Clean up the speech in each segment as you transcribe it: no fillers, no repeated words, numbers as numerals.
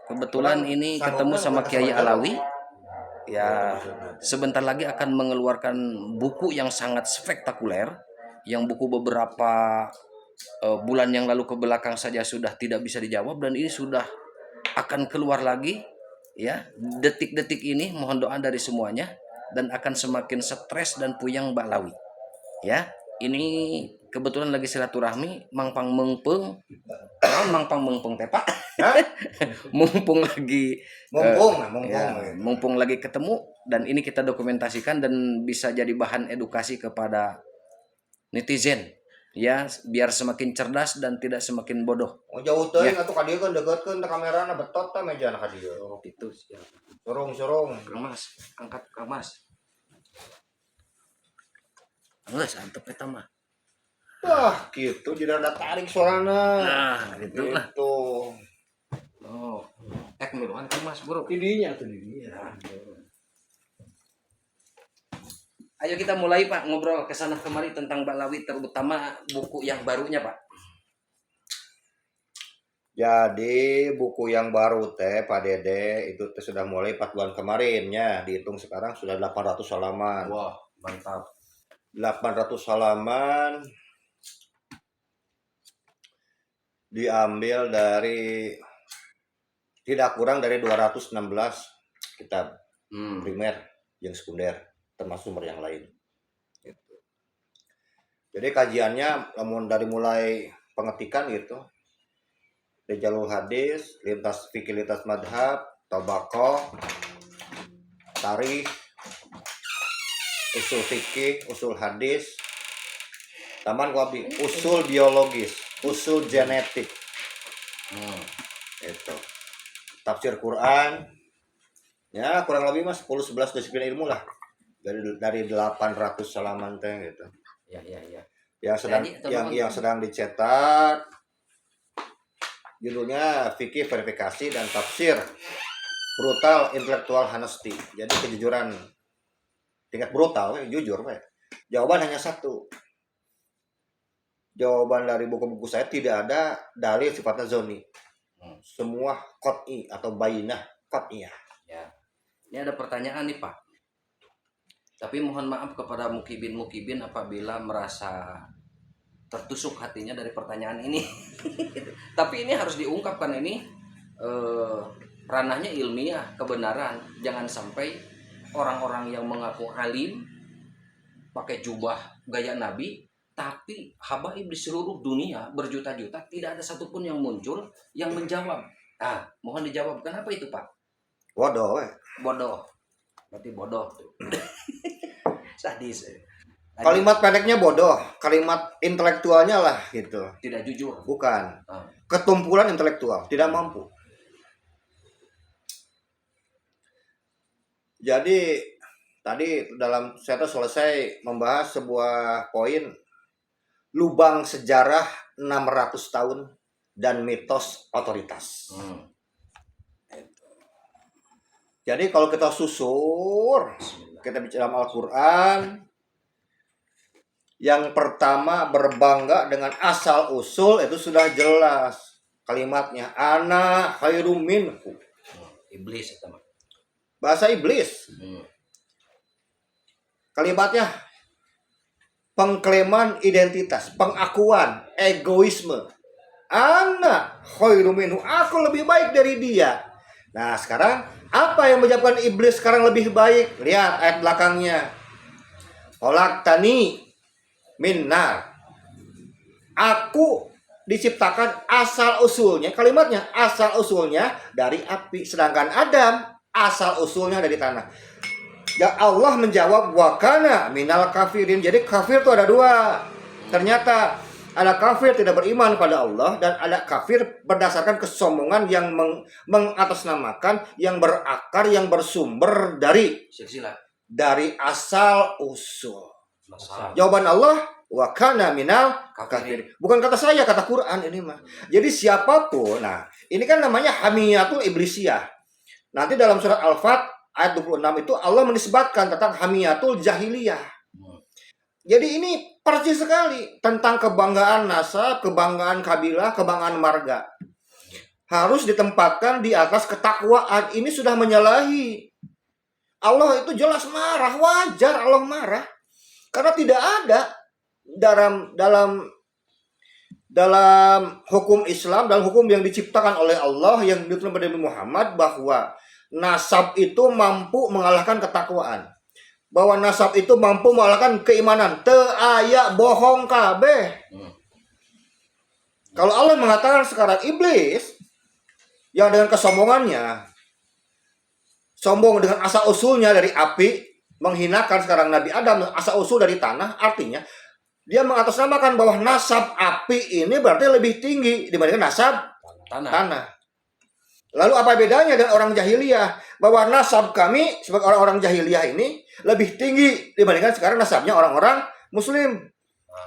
Kebetulan ini ketemu sama Kiai Alawi. Ya, sebentar lagi akan mengeluarkan buku yang sangat spektakuler. Yang buku beberapa bulan yang lalu ke belakang saja sudah tidak bisa dijawab, dan ini sudah akan keluar lagi. Ya, detik-detik ini mohon doa dari semuanya, dan akan semakin stres dan puyeng Mbak Lawi. Ya, ini kebetulan lagi silaturahmi mangpang mengpeng, mangpang mengpeng tepak. mumpung lagi mumpung lagi ketemu, dan ini kita dokumentasikan dan bisa jadi bahan edukasi kepada netizen, ya, biar semakin cerdas dan tidak semakin bodoh. Oh, jauh teuing atuh ka dieu kan deukeutkeun teh kamerana betot teh mejana ka dieu. Oh gitu ya. Sorong Kang Mas, angkat Kang Mas. Geus antep eta mah. Wah, gitu jadi ada tarik suarana. Nah, gitu lah. Gitu. Oh, miluan Kang Mas, bro. Didinya tuh didinya. Ayo kita mulai Pak, ngobrol kesana kemari tentang Mbak Lawi, terutama buku yang barunya Pak. Jadi buku yang baru teh Pak Dede itu teh sudah mulai 4 bulan kemarin ya, dihitung sekarang sudah 800 halaman. Wah, mantap. 800 halaman diambil dari tidak kurang dari 216 kitab primer yang sekunder termasuk sumber yang lain. Jadi kajiannya dari mulai pengetikan gitu, dari jalur hadis, lintas fikih, lintas madhab, tabaqoh, tarikh, usul fikih, usul hadis, taman wabi, usul biologis, usul genetik, itu, tafsir Quran, ya kurang lebih mas 10-11 disiplin ilmu lah, dari 800 halaman teh gitu. Ya. Yang sedang dicetak judulnya fikih verifikasi dan tafsir brutal intellectual honesty. Jadi kejujuran tingkat brutal, jujur, jawaban hanya satu. Jawaban dari buku-buku saya tidak ada dalil sifatnya zoni. Semua qat'i atau bayinah qat'iyah. Ya. Ini ada pertanyaan nih Pak. Tapi mohon maaf kepada mukibin apabila merasa tertusuk hatinya dari pertanyaan ini. Tapi ini harus diungkapkan, ini ranahnya ilmiah, kebenaran. Jangan sampai orang-orang yang mengaku alim pakai jubah gaya Nabi, tapi habaib di seluruh dunia berjuta-juta tidak ada satupun yang muncul yang menjawab. Mohon dijawab, kenapa itu Pak? Bodoh. Berarti bodoh tuh. Sadis. Kalimat pendeknya bodoh, kalimat intelektualnya lah gitu. Tidak jujur. Bukan. Ketumpulan intelektual, tidak mampu. Jadi tadi saya tuh selesai membahas sebuah poin lubang sejarah 600 tahun dan mitos otoritas. Jadi kalau kita susur, kita bicara Al-Quran, yang pertama berbangga dengan asal usul itu sudah jelas kalimatnya, ana khairum minhu. Iblis itu. Bahasa iblis. Kalimatnya pengklaiman identitas, pengakuan, egoisme. Ana khairum minhu, aku lebih baik dari dia. Nah sekarang apa yang menyebabkan iblis sekarang lebih baik? Lihat ayat belakangnya. Khalaqtani min nar. Aku diciptakan asal usulnya, kalimatnya asal usulnya dari api, sedangkan Adam asal usulnya dari tanah. Ya Allah menjawab wa kana minal kafirin. Jadi kafir itu ada dua. Ternyata ada kafir tidak beriman pada Allah, dan ada kafir berdasarkan kesombongan yang mengatasnamakan, yang berakar, yang bersumber dari asal usul. Jawaban Allah wa kana minal kafirin. Bukan kata saya, kata Quran ini mah. Jadi siapapun, nah ini kan namanya hamiyatul iblisiyah. Nanti dalam surat Al-Fat ayat 26 itu Allah menisbatkan tentang hamiyatul jahiliyah. Jadi ini persis sekali tentang kebanggaan nasab, kebanggaan kabilah, kebanggaan marga. harus ditempatkan di atas ketakwaan. Ini sudah menyalahi. Allah itu jelas marah, wajar Allah marah. Karena tidak ada dalam hukum Islam, dalam hukum yang diciptakan oleh Allah yang diturunkan pada Nabi Muhammad, bahwa nasab itu mampu mengalahkan ketakwaan. Bahwa nasab itu mampu mengalahkan keimanan. Teu aya bohong kabeh. Kalau Allah mengatakan sekarang iblis yang dengan kesombongannya, sombong dengan asal usulnya dari api, menghinakan sekarang Nabi Adam, asal usul dari tanah, artinya dia mengatasnamakan bahwa nasab api ini berarti lebih tinggi dibandingkan nasab tanah. Lalu apa bedanya dengan orang jahiliyah? Bahwa nasab kami sebagai orang-orang jahiliyah ini lebih tinggi dibandingkan sekarang nasabnya orang-orang muslim.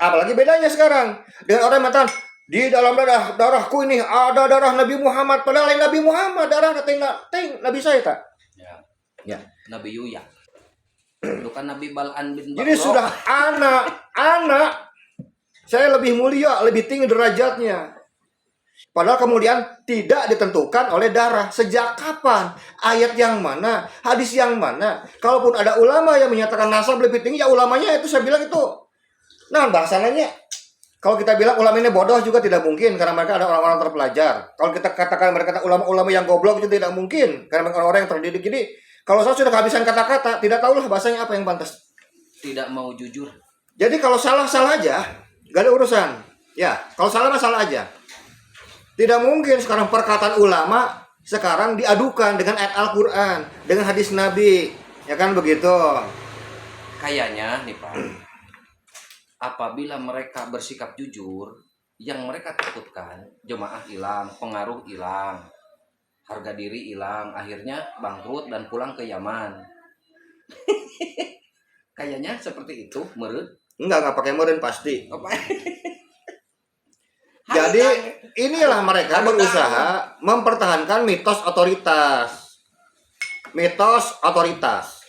Apalagi bedanya sekarang dengan orang yang mengatakan di dalam darahku ini ada darah Nabi Muhammad, padahal lain Nabi Muhammad, darah Nabi saya tak. Ya. Nabi Yuya. Itu kan Nabi Bal'an bin Jadi sudah anak saya lebih mulia, lebih tinggi derajatnya. Padahal kemudian tidak ditentukan oleh darah. Sejak kapan? Ayat yang mana? Hadis yang mana? Kalaupun ada ulama yang menyatakan nasab lebih tinggi, ya ulamanya itu saya bilang itu. Nah, bahasanya kalau kita bilang ulama ini bodoh juga tidak mungkin karena mereka ada orang-orang terpelajar. Kalau kita katakan mereka ulama-ulama yang goblok itu tidak mungkin karena mereka orang-orang yang terdidik. Jadi kalau saya sudah kehabisan kata-kata, tidak tahulah bahasanya apa yang pantas. Tidak mau jujur. Jadi kalau salah aja, gak ada urusan. Ya, kalau salah aja. Tidak mungkin sekarang perkataan ulama sekarang diadukan dengan ayat Al-Quran, dengan hadis Nabi. Ya kan begitu. Kayaknya nih Pak, apabila mereka bersikap jujur, yang mereka takutkan jemaah hilang, pengaruh hilang, harga diri hilang, akhirnya bangkrut dan pulang ke Yaman. Kayaknya seperti itu, meren. Enggak pakai meren pasti. Apa? Jadi inilah mereka berusaha mempertahankan mitos otoritas. Mitos otoritas.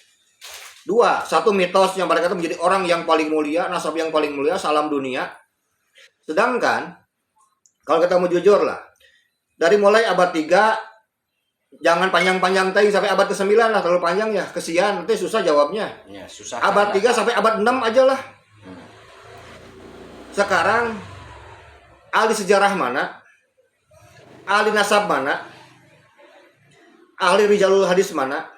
Dua, satu mitos yang mereka itu menjadi orang yang paling mulia, nasab yang paling mulia, salam dunia. Sedangkan kalau kita mau jujur lah, dari mulai abad 3, jangan panjang-panjang tadi sampai abad ke-9 lah, terlalu panjang ya, kesian, nanti susah jawabnya. Ya, susah. Abad 3 sampai abad 6 aja lah. Sekarang ahli sejarah mana? Ahli nasab mana? Ahli rijalul hadis mana?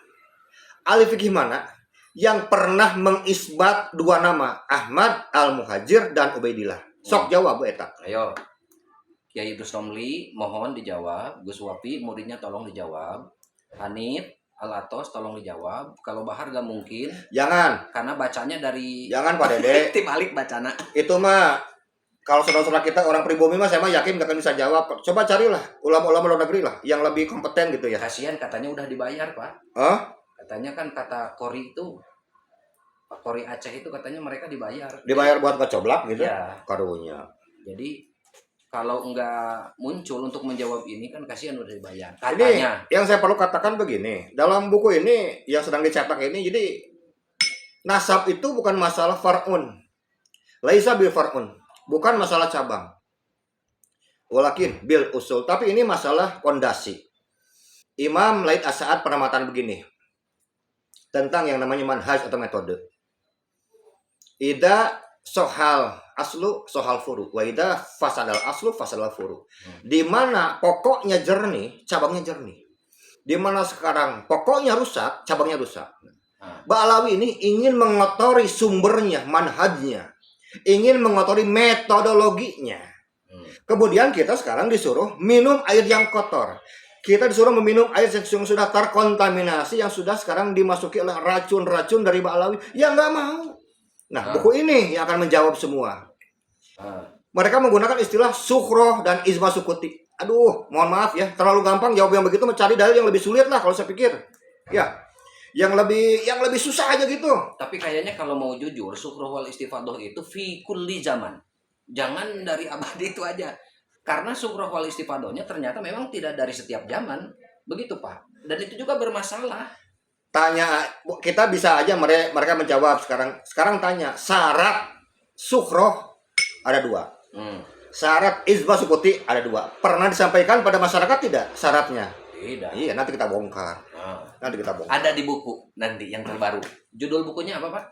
Ahli fikih mana? Yang pernah mengisbat dua nama, Ahmad Al-Muhajir dan Ubaidillah. Sok jawab Bu Eta. Ayo. Kiai Gus Romli mohon dijawab, Gus Wapi muridnya tolong dijawab. Hanif Al-Atos tolong dijawab. Kalau Bahar gak mungkin. Jangan. Karena bacanya dari Pak Dede. Tim Alik bacana. Itu mah kalau saudara-saudara kita orang pribumi mah saya mah yakin gak akan bisa jawab. Coba carilah ulama-ulama luar negeri lah yang lebih kompeten gitu ya. Kasihan katanya udah dibayar Pak. Katanya kan kata Kori itu, Pak Kori Aceh itu katanya mereka dibayar. Dibayar buat ngecoblak gitu? Ya. Karunya. Jadi kalau enggak muncul untuk menjawab ini kan kasihan udah dibayar. Katanya. Ini yang saya perlu katakan begini. Dalam buku ini yang sedang dicetak ini, jadi nasab itu bukan masalah far'un. Laisa bil far'un. Bukan masalah cabang. Walakin bil usul. Tapi ini masalah pondasi. Imam Laid As-Sa'ad pernah mengatakan begini. Tentang yang namanya manhaj atau metode. Ida sohal aslu sohal furu. Wa ida fasadal aslu fasadal furu. Di mana pokoknya jernih, cabangnya jernih. Di mana sekarang pokoknya rusak, cabangnya rusak. Ba'alawi ini ingin mengotori sumbernya, manhajnya. Ingin mengotori metodologinya. Kemudian kita sekarang disuruh minum air yang kotor. Kita disuruh meminum air yang sudah terkontaminasi, yang sudah sekarang dimasuki oleh racun-racun dari Ba'alawi. Ya nggak mau. Nah, buku ini yang akan menjawab semua. Mereka menggunakan istilah sukhroh dan izma sukuti. Aduh, mohon maaf ya, terlalu gampang jawab yang begitu, mencari dalil yang lebih sulit lah kalau saya pikir. Ya, yang lebih susah aja gitu. Tapi kayaknya kalau mau jujur, sukhroh wal istifadoh itu fi kulli zaman. Jangan dari abad itu aja. Karena sukhroh wal istifadohnya ternyata memang tidak dari setiap zaman. Begitu Pak. Dan itu juga bermasalah. Tanya, kita bisa aja mereka menjawab sekarang. Sekarang tanya, syarat sukhroh ada dua. Syarat isbah sukuti ada 2. Pernah disampaikan pada masyarakat tidak syaratnya? Tidak. Iya, nanti kita bongkar. Nah, Nanti kita bongkar. ada di buku nanti yang terbaru. Judul bukunya apa, Pak?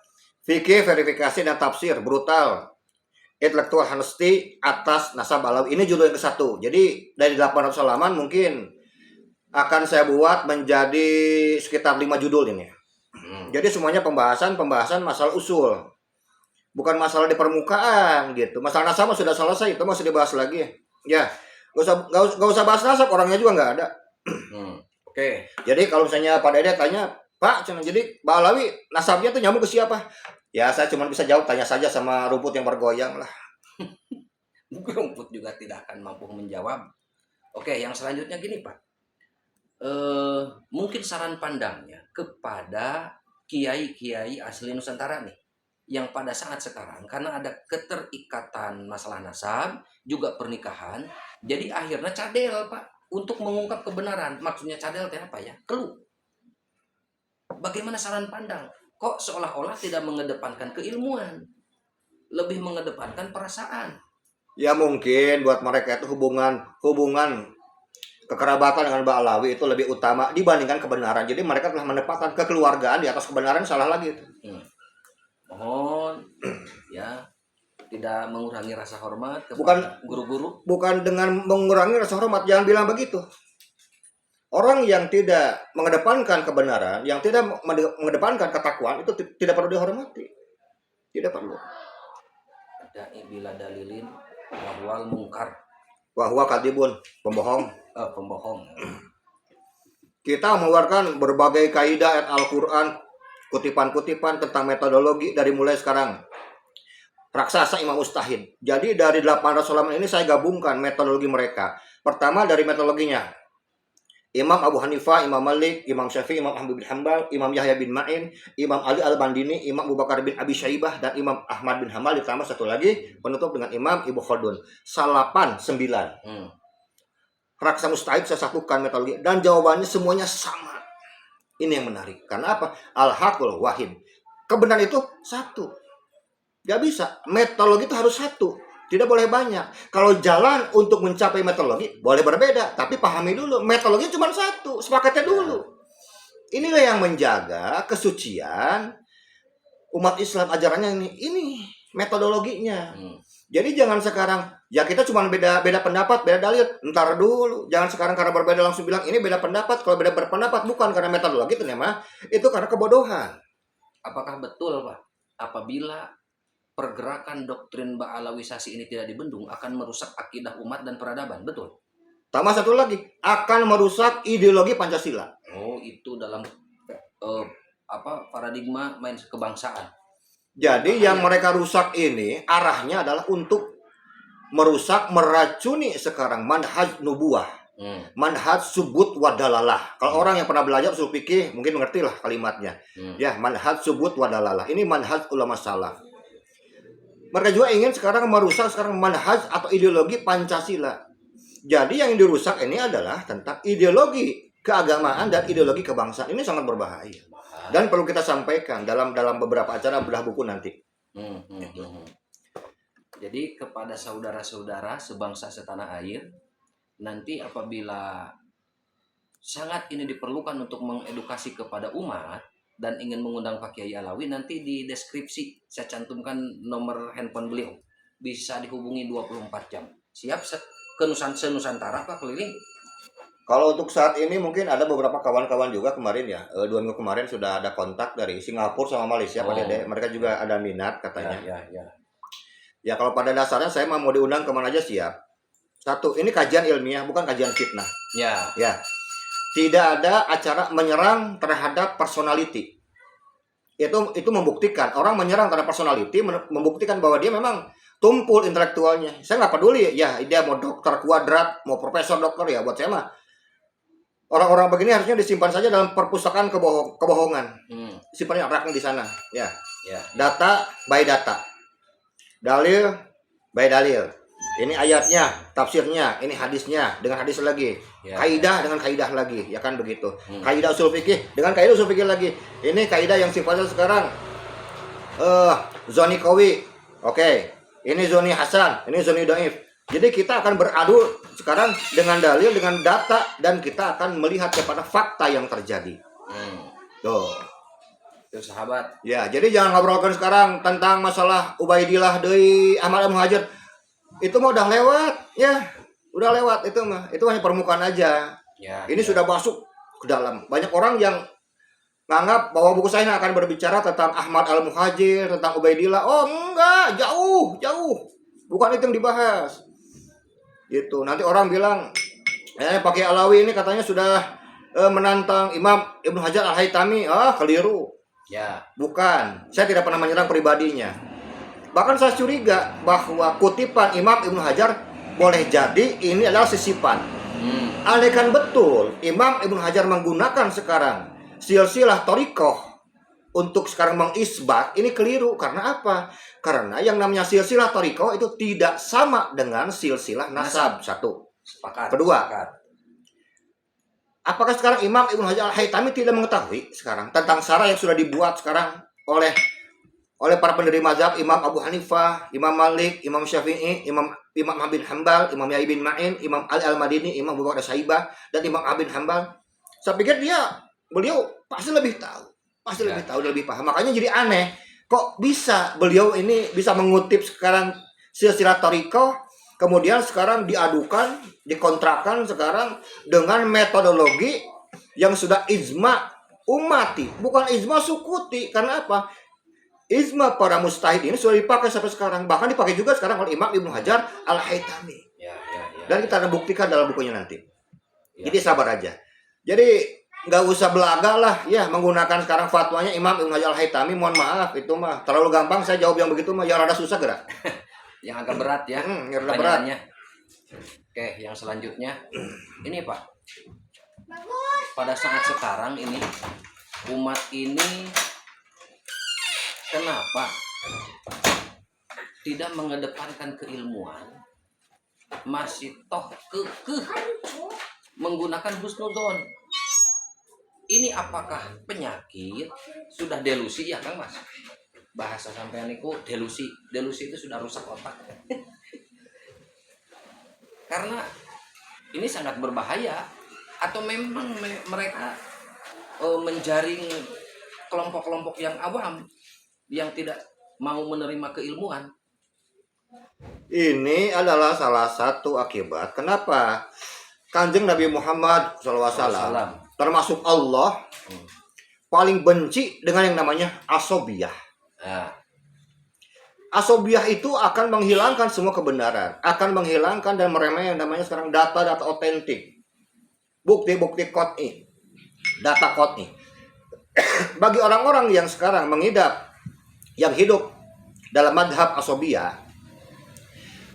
Fikih, verifikasi, dan tafsir brutal. Intellectual honesty atas nasab Alawi. Ini judul yang ke-1. Jadi dari 800 halaman mungkin akan saya buat menjadi sekitar 5 judul ini. Jadi semuanya pembahasan masalah usul. Bukan masalah di permukaan gitu. Masalah nasab sudah selesai, itu masih dibahas lagi. Ya, gak usah bahas nasab, orangnya juga nggak ada. Oke. Jadi kalau misalnya Pak Dede tanya, Pak, jadi Mbak Alawi nasabnya tuh nyambung ke siapa? Ya saya cuma bisa jawab, tanya saja sama rumput yang bergoyang lah. Rumput juga tidak akan mampu menjawab. Oke, yang selanjutnya gini, Pak. Mungkin saran pandangnya kepada kiai-kiai asli Nusantara nih, yang pada saat sekarang karena ada keterikatan masalah nasab juga pernikahan, jadi akhirnya cadel, Pak, untuk mengungkap kebenaran. Maksudnya cadel itu apa ya? Keluh. Bagaimana saran pandang? Kok seolah-olah tidak mengedepankan keilmuan, lebih mengedepankan perasaan? Ya mungkin buat mereka itu hubungan kekerabatan dengan Mbak Alawi itu lebih utama dibandingkan kebenaran. Jadi mereka telah menempatkan kekeluargaan di atas kebenaran, salah lagi itu. Mohon ya tidak mengurangi rasa hormat Bukan kepada guru-guru. Bukan dengan mengurangi rasa hormat, jangan bilang begitu. Orang yang tidak mengedepankan kebenaran, yang tidak mengedepankan ketakwaan itu tidak perlu dihormati. Tidak perlu. Da'i bila dalilin wahwal mungkar. Wahwa kadibun, pembohong. Pembohong. Kita mengeluarkan berbagai kaidah ayat Al-Quran, kutipan-kutipan tentang metodologi dari mulai sekarang. Raksasa Imam Mustahid. Jadi dari 800 halaman ini saya gabungkan metodologi mereka. Pertama dari metodologinya. Imam Abu Hanifah, Imam Malik, Imam Syafi'i, Imam Ahmad bin Hanbal, Imam Yahya bin Ma'in, Imam Ali Al-Bandini, Imam Abu Bakar bin Abi Syaibah, dan Imam Ahmad bin Hanbal, ditambah satu lagi penutup dengan Imam Ibnu Khaldun. 9. Raksa Mustahid saya satukan metodologi dan jawabannya semuanya sama. Ini yang menarik. Karena apa? Al-Haqul Wahid. Kebenaran itu satu. Gak bisa. Metodologi itu harus satu. Tidak boleh banyak. Kalau jalan untuk mencapai metodologi boleh berbeda, tapi pahami dulu metodologi cuma satu, sepakatnya dulu. Inilah yang menjaga kesucian umat Islam, ajarannya ini metodologinya. Jadi jangan sekarang ya kita cuma beda pendapat, beda dalil. Ntar dulu, jangan sekarang karena berbeda langsung bilang ini beda pendapat. Kalau beda berpendapat bukan karena metodologi itu karena kebodohan. Apakah betul, Pak, apabila pergerakan doktrin Ba'alawisasi ini tidak dibendung akan merusak akidah umat dan peradaban? Betul. Tambah satu lagi, akan merusak ideologi Pancasila. Oh, itu dalam paradigma main kebangsaan. Jadi yang mereka rusak ini arahnya adalah untuk merusak, meracuni sekarang manhaj nubuah. Manhaj subut wadalalah. Kalau orang yang pernah belajar usul fikih mungkin mengerti lah kalimatnya. Ya, manhaj subut wadalalah. Ini manhaj ulama salaf. Mereka juga ingin sekarang merusak manhaj atau ideologi Pancasila. Jadi yang dirusak ini adalah tentang ideologi keagamaan dan ideologi kebangsaan. Ini sangat berbahaya. Dan perlu kita sampaikan dalam beberapa acara bedah buku nanti. Jadi kepada saudara-saudara sebangsa setanah air, nanti apabila sangat ini diperlukan untuk mengedukasi kepada umat dan ingin mengundang Pak Kiai Alawi, nanti di deskripsi saya cantumkan nomor handphone beliau. Bisa dihubungi 24 jam. Siap ke Nusantara Pak keliling? Kalau untuk saat ini mungkin ada beberapa kawan-kawan juga kemarin ya. 2 minggu kemarin sudah ada kontak dari Singapura sama Malaysia, Pak Dede. Mereka juga ada minat katanya. Ya kalau pada dasarnya saya mau diundang kemana aja siap. Satu, ini kajian ilmiah, bukan kajian fitnah. Ya. Tidak ada acara menyerang terhadap personality. Itu membuktikan orang menyerang terhadap personality, membuktikan bahwa dia memang tumpul intelektualnya. Saya nggak peduli ya dia mau dokter kuadrat, mau profesor dokter, ya buat saya mah orang-orang begini harusnya disimpan saja dalam perpustakaan kebohongan. Simpannya raknya di sana. Ya. Data by data. Dalil by dalil. Ini ayatnya, tafsirnya, ini hadisnya, dengan hadis lagi. Kaidah dengan kaidah lagi, ya kan begitu. Kaidah usul fikih dengan kaidah usul fikih lagi. Ini kaidah yang sifatnya sekarang zoni qawi. Oke. Ini zoni hasan, ini zoni dhaif. Jadi kita akan beradu sekarang dengan dalil, dengan data, dan kita akan melihat kepada fakta yang terjadi. Tuh. Itu sahabat. Ya, jadi jangan ngobrolkan sekarang tentang masalah Ubaidillah dari Ahmad Al-Muhajir. Itu mah udah lewat, ya. Udah lewat itu mah. Itu hanya permukaan aja. Ya, Ini sudah masuk ke dalam. Banyak orang yang menganggap bahwa buku saya akan berbicara tentang Ahmad Al-Muhajir, tentang Ubaidillah. Oh, enggak, jauh, jauh. Bukan itu yang dibahas. Gitu. Nanti orang bilang, pakai Alawi ini katanya sudah menantang Imam Ibnu Hajar Al-Haytami. Ah, keliru. Ya. Bukan. Saya tidak pernah menyerang pribadinya. Bahkan saya curiga bahwa kutipan Imam Ibnu Hajar boleh jadi ini adalah sisipan. Andaikan betul Imam Ibnu Hajar menggunakan sekarang silsilah thariqah untuk sekarang mengisbat, ini keliru. Karena apa? Karena yang namanya silsilah thariqah itu tidak sama dengan silsilah nasab. Satu. Sepakat. Kedua, sepakat. apakah sekarang Imam Ibnu Hajar Al-Haytami tidak mengetahui sekarang tentang syarah yang sudah dibuat sekarang oleh para pendiri mazhab, Imam Abu Hanifah, Imam Malik, Imam Syafi'i, Imam Ahmad bin Hanbal, Imam Yahya bin Ma'in, Imam Ali Al-Madini, Imam Abu Bakar Saibah, dan Imam Ahmad bin Hanbal. Saya pikir beliau pasti lebih tahu, lebih tahu, lebih paham. Makanya jadi aneh, kok bisa beliau ini bisa mengutip sekarang silsilah thariqah, kemudian sekarang diadukan, dikontrakkan sekarang dengan metodologi yang sudah ijma ummati, bukan ijma sukuti. Karena apa? Ijma para mujtahid ini sudah dipakai sampai sekarang, bahkan dipakai juga sekarang oleh Imam Ibnu Hajar Al-Haytami. Dan kita akan buktikan dalam bukunya nanti. Jadi sabar aja. Jadi nggak usah belaga lah ya menggunakan sekarang fatwanya Imam Ibnu Hajar Al-Haytami. Mohon maaf, itu mah terlalu gampang saya jawab yang begitu mah, yang rada susah gerak. Yang agak berat ya. Yang rada berat. Oke, yang selanjutnya ini Pak. Pada saat sekarang ini umat ini kenapa tidak mengedepankan keilmuan, masih toh kekeh menggunakan husnudzon? Ini apakah penyakit? Sudah delusi ya Kang Mas? Bahasa sampean itu delusi. Delusi itu sudah rusak otak. Karena ini sangat berbahaya. Atau memang mereka menjaring kelompok-kelompok yang awam yang tidak mau menerima keilmuan. Ini adalah salah satu akibat kenapa Kanjeng Nabi Muhammad SAW termasuk Allah paling benci dengan yang namanya asobiyah. Asobiyah itu akan menghilangkan semua kebenaran, akan menghilangkan dan meremehkan yang namanya sekarang data-data otentik, bukti-bukti qot'i, data qot'i. Bagi orang-orang yang sekarang mengidap, yang hidup dalam madhab asobiyah,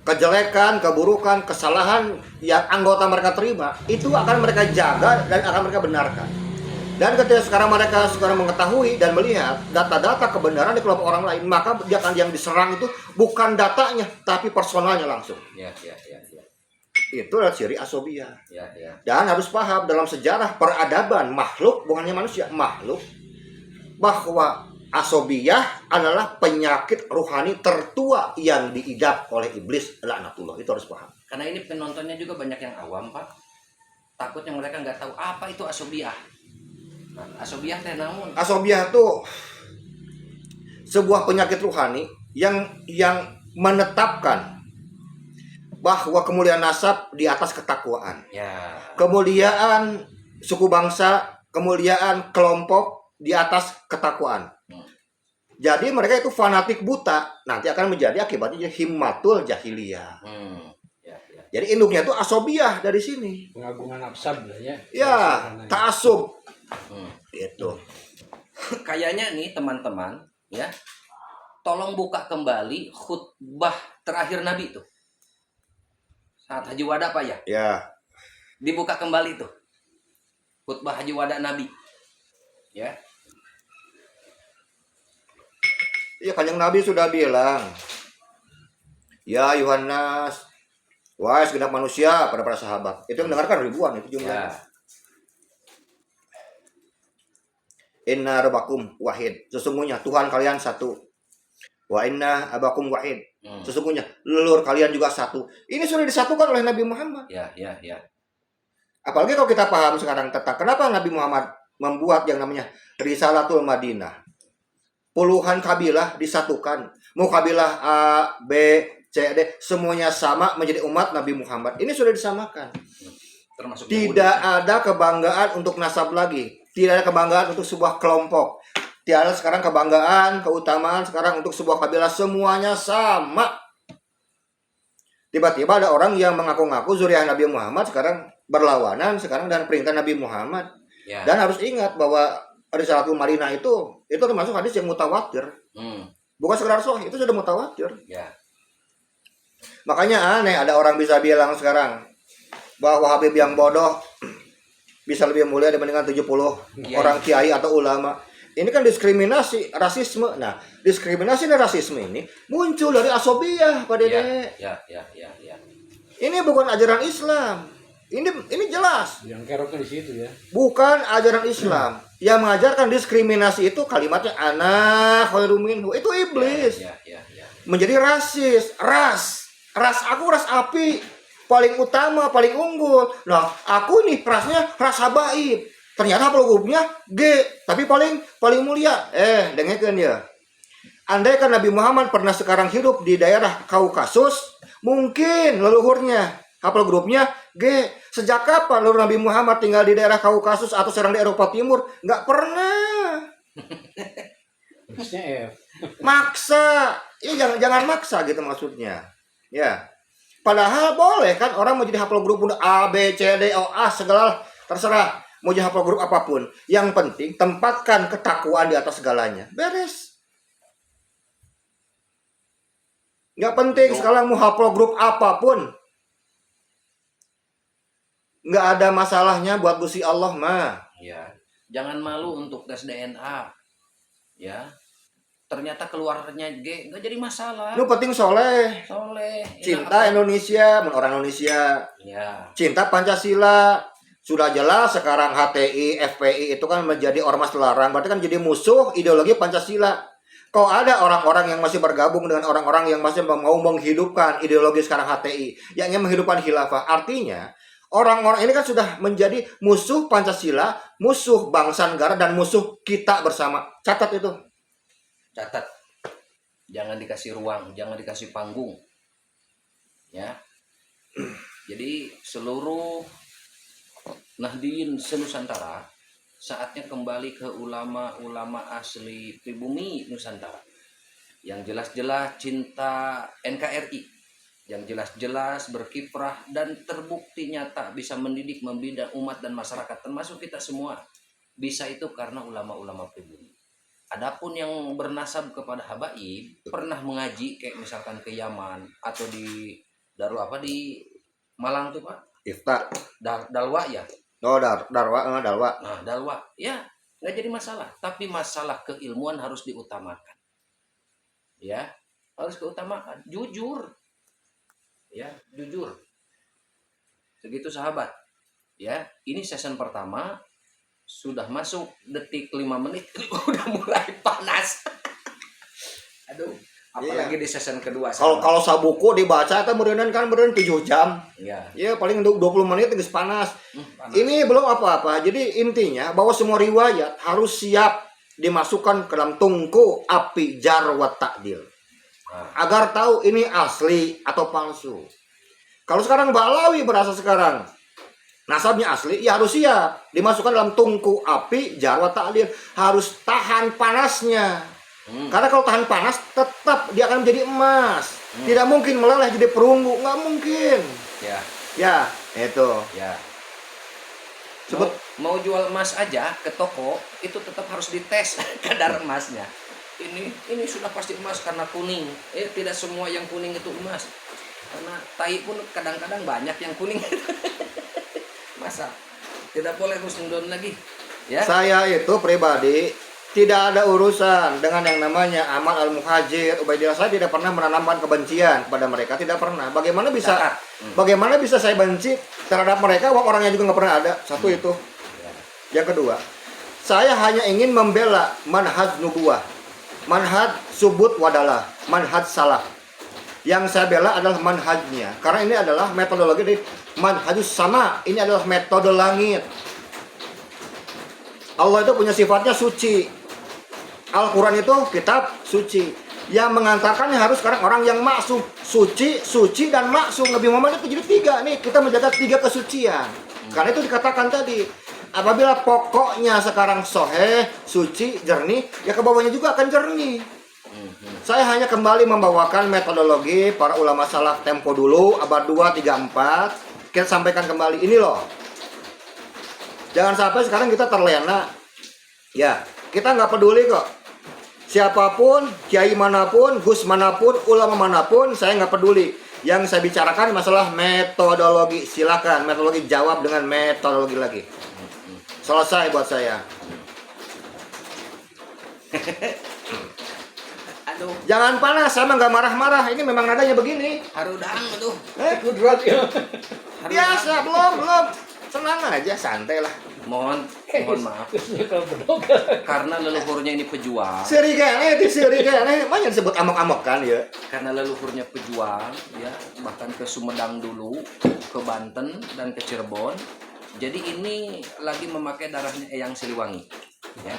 kejelekan, keburukan, kesalahan yang anggota mereka terima, itu akan mereka jaga dan akan mereka benarkan. Dan ketika sekarang mereka sekarang mengetahui dan melihat data-data kebenaran di kelompok orang lain, maka dia akan yang diserang itu bukan datanya, tapi personalnya langsung. Itu adalah ciri asobiyah. Dan harus paham dalam sejarah peradaban makhluk, bukannya manusia, makhluk, bahwa asobiyah adalah penyakit rohani tertua yang diidap oleh iblis, laknatullah. Itu harus paham. Karena ini penontonnya juga banyak yang awam Pak. Takutnya mereka nggak tahu apa itu asobiyah. Asobiyah teh namun. Asobiyah itu sebuah penyakit rohani yang menetapkan bahwa kemuliaan nasab di atas ketakwaan. Kemuliaan suku bangsa, kemuliaan kelompok di atas ketakwaan. Jadi mereka itu fanatik buta, nanti akan menjadi akibatnya himmatul jahiliyah. Jadi induknya itu asobiyah dari sini. Pengagungan nafsab ya. Ya, ta'assub. Itu. Kayaknya nih teman-teman, ya. Tolong buka kembali khutbah terakhir Nabi itu. Saat Haji Wada Pak ya? Ya. Dibuka kembali tuh. Khutbah Haji Wada Nabi. Ya. Ya, Kanjeng Nabi sudah bilang, ya Yohanes, wahai segenap manusia, pada para sahabat. Itu yang mendengarkan ribuan itu jumlahnya. Inna rabbakum wahid. Sesungguhnya Tuhan kalian satu. Wa inna abakum wahid. Hmm. Sesungguhnya leluhur kalian juga satu. Ini sudah disatukan oleh Nabi Muhammad. Ya, ya, ya. Apalagi kalau kita paham sekarang tentang kenapa Nabi Muhammad membuat yang namanya Risalatul Madinah. Puluhan kabilah disatukan. Mau kabilah A, B, C, D, semuanya sama menjadi umat Nabi Muhammad. Ini sudah disamakan. Termasuk Tidak ada kebanggaan untuk nasab lagi. Tidak ada kebanggaan untuk sebuah kelompok. Tidak ada sekarang kebanggaan, keutamaan sekarang untuk sebuah kabilah. Semuanya sama. Tiba-tiba ada orang yang mengaku-ngaku zuriat Nabi Muhammad sekarang berlawanan sekarang dengan perintah Nabi Muhammad. Ya. Dan harus ingat bahwa Risalatul Madinah itu termasuk hadis yang mutawatir. Bukan sekedar sahih, itu sudah mutawatir. Ya. Makanya aneh ada orang bisa bilang sekarang bahwa Habib yang bodoh bisa lebih mulia dibandingkan 70 orang kiai atau ulama. Ini kan diskriminasi, rasisme. Nah, diskriminasi dan rasisme ini muncul dari asobiyah, Pak Dede. Ya. Ini bukan ajaran Islam. Ini jelas. Yang keroknya di situ ya. Bukan ajaran Islam. Yang mengajarkan diskriminasi itu kalimatnya ana khairum minhu. Itu iblis. Ya. Menjadi rasis, ras aku ras api, paling utama, paling unggul. Nah, aku nih rasnya ras habaib. Ternyata pelugupnya G, tapi paling mulia. Dengarkan ya. Andai kan Nabi Muhammad pernah sekarang hidup di daerah Kaukasus, mungkin leluhurnya hafal grupnya G. Sejak kapan leluhur Nabi Muhammad tinggal di daerah Kaukasus atau sedang di Eropa Timur? Nggak pernah. Maksudnya F. Maksa. Ya jangan maksa gitu maksudnya. Ya. Padahal boleh kan orang mau jadi hafal grup A, B, C, D, O, A segala terserah. Mau jadi hafal grup apapun. Yang penting tempatkan ketakwaan di atas segalanya. Beres. Nggak penting sekarang mau hafal grup apapun. Nggak ada masalahnya buat Gusti Allah mah. Ya. Jangan malu untuk tes DNA. Ya. Ternyata keluarnya G nggak jadi masalah. Lu penting soleh. Cinta Indonesia, orang Indonesia. Ya. Cinta Pancasila. Sudah jelas sekarang HTI, FPI itu kan menjadi ormas terlarang. Berarti kan jadi musuh ideologi Pancasila. Kalau ada orang-orang yang masih bergabung dengan orang-orang yang masih mau menghidupkan ideologi sekarang HTI, yang ingin menghidupkan khilafah, artinya orang-orang ini kan sudah menjadi musuh Pancasila, musuh bangsa negara, dan musuh kita bersama. Catat itu. Catat. Jangan dikasih ruang, jangan dikasih panggung. Ya. Jadi seluruh Nahdien senusantara saatnya kembali ke ulama-ulama asli pribumi Nusantara. Yang jelas-jelas cinta NKRI, yang jelas-jelas berkiprah dan terbukti nyata bisa mendidik, membina umat dan masyarakat termasuk kita semua. Bisa itu karena ulama-ulama pribumi. Adapun yang bernasab kepada habaib pernah mengaji kayak misalkan ke Yaman atau di di Malang tuh Pak. Ifta. Dalwa ya. Oh, Dalwa. Nah, Dalwa ya nggak jadi masalah. Tapi masalah keilmuan harus diutamakan. Ya, harus diutamakan. Jujur. Ya, jujur. Segitu sahabat. Ya, ini season pertama. Sudah masuk detik 5 menit udah mulai panas. Aduh, apalagi di season kedua. Kalau sabuku dibaca itu meureun 7 jam. Iya. Ya paling 20 menit geus panas. Panas. Ini belum apa-apa. Jadi intinya bahwa semua riwayat harus siap dimasukkan ke dalam tungku api jar wa ta'dil. Agar tahu ini asli atau palsu. Kalau sekarang Balawi berasa sekarang nasabnya asli, ya harus siap dimasukkan dalam tungku api jar wa ta'dil, harus tahan panasnya. Karena kalau tahan panas tetap dia akan menjadi emas. Tidak mungkin meleleh jadi perunggu, nggak mungkin. Ya, itu. Ya. Sebut Mau jual emas aja ke toko itu tetap harus dites kadar emasnya. Ini sudah pasti emas karena kuning. Tidak semua yang kuning itu emas. Karena tai pun kadang-kadang banyak yang kuning. Masa tidak boleh husnudon lagi. Ya. Saya itu pribadi tidak ada urusan dengan yang namanya Amal Al-Muhajir, Ubaidillah. Saya tidak pernah menanamkan kebencian kepada mereka, tidak pernah. Bagaimana bisa saya benci terhadap mereka, orangnya juga nggak pernah ada. Satu itu. Yang kedua, saya hanya ingin membela manhaj nubuwah. manhaj subut wadalah, manhaj salaf. Yang saya bela adalah manhajnya, karena ini adalah metodologi dari manhajus sama. Ini adalah metode langit. Allah itu punya sifatnya suci. Al-Quran itu kitab suci. Yang mengantarkannya harus sekarang orang yang maksum. Suci, dan maksum. Nabi Muhammad itu jadi 3 nih. Kita menjaga 3 kesucian. Karena itu dikatakan tadi, apabila pokoknya sekarang soheh, suci, jernih, ya ke bawahnya juga akan jernih. Saya hanya kembali membawakan metodologi para ulama salaf tempo dulu, abad 2, 3, 4. Kita sampaikan kembali, ini loh. Jangan sampai sekarang kita terlena. Ya, kita nggak peduli kok. Siapapun, kiai manapun, gus manapun, ulama manapun, saya nggak peduli. Yang saya bicarakan masalah metodologi. Silakan, metodologi jawab dengan metodologi lagi. Selesai buat saya. Aduh, Jangan panas, sama nggak marah-marah. Ini memang nadanya begini. harudang aduh. Kudrat ya. Harudang. Biasa, belum. Senang aja, santai lah. Mohon maaf. Karena leluhurnya ini pejuang. Seri kayaknya, banyak disebut amok-amok kan ya. Karena leluhurnya pejuang, ya bahkan ke Sumedang dulu, ke Banten dan ke Cirebon. Jadi ini lagi memakai darahnya Eyang Siliwangi. Ya.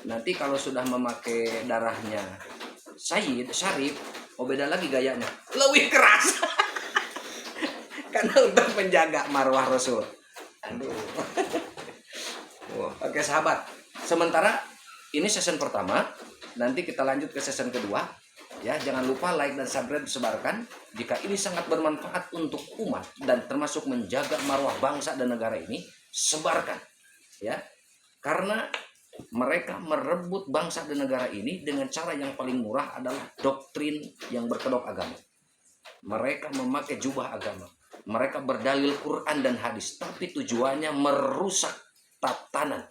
Nanti kalau sudah memakai darahnya Sayyid Syarif, beda lagi gayanya, lebih keras. Karena untuk menjaga marwah Rasul. Aduh. Oke sahabat, sementara ini season pertama, nanti kita lanjut ke season kedua. Ya, jangan lupa like dan subscribe disebarkan jika ini sangat bermanfaat untuk umat dan termasuk menjaga marwah bangsa dan negara ini, sebarkan. Ya. Karena mereka merebut bangsa dan negara ini dengan cara yang paling murah adalah doktrin yang berkedok agama. Mereka memakai jubah agama. Mereka berdalil Quran dan hadis, tapi tujuannya merusak tatanan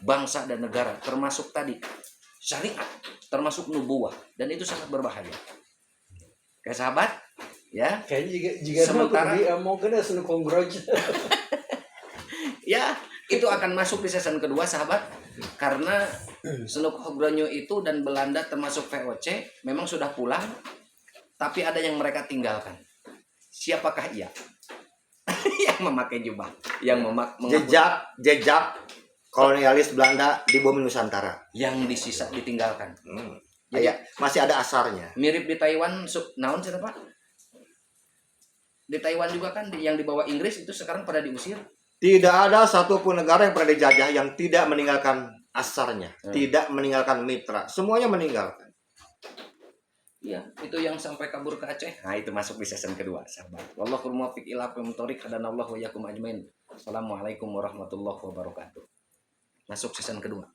bangsa dan negara, termasuk tadi syariat, termasuk nubuah, dan itu sangat berbahaya. Oke sahabat, ya. Kayaknya jika Sementara mau kena sunu kongroj. Ya, itu akan masuk di season kedua sahabat, karena Senuk Hogronyo itu dan Belanda termasuk VOC memang sudah pulang, tapi ada yang mereka tinggalkan. Siapakah ia? Yang memakai jubah, yang Jejak kolonialis Belanda di bumi Nusantara. yang ditinggalkan. Ya, masih ada asarnya. Mirip di Taiwan, naon sih Pak? Di Taiwan juga kan yang dibawa Inggris itu sekarang pada diusir. Tidak ada satupun negara yang pernah dijajah yang tidak meninggalkan asarnya, tidak meninggalkan mitra. Semuanya meninggalkan. Iya, itu yang sampai kabur ke Aceh. Nah, itu masuk di season kedua, sahabat. Wallahul muwaffiq ila aqwamit thoriq, hadanallahu wa iyyakum ajmain. Assalamualaikum warahmatullahi wabarakatuh. Masuk season kedua.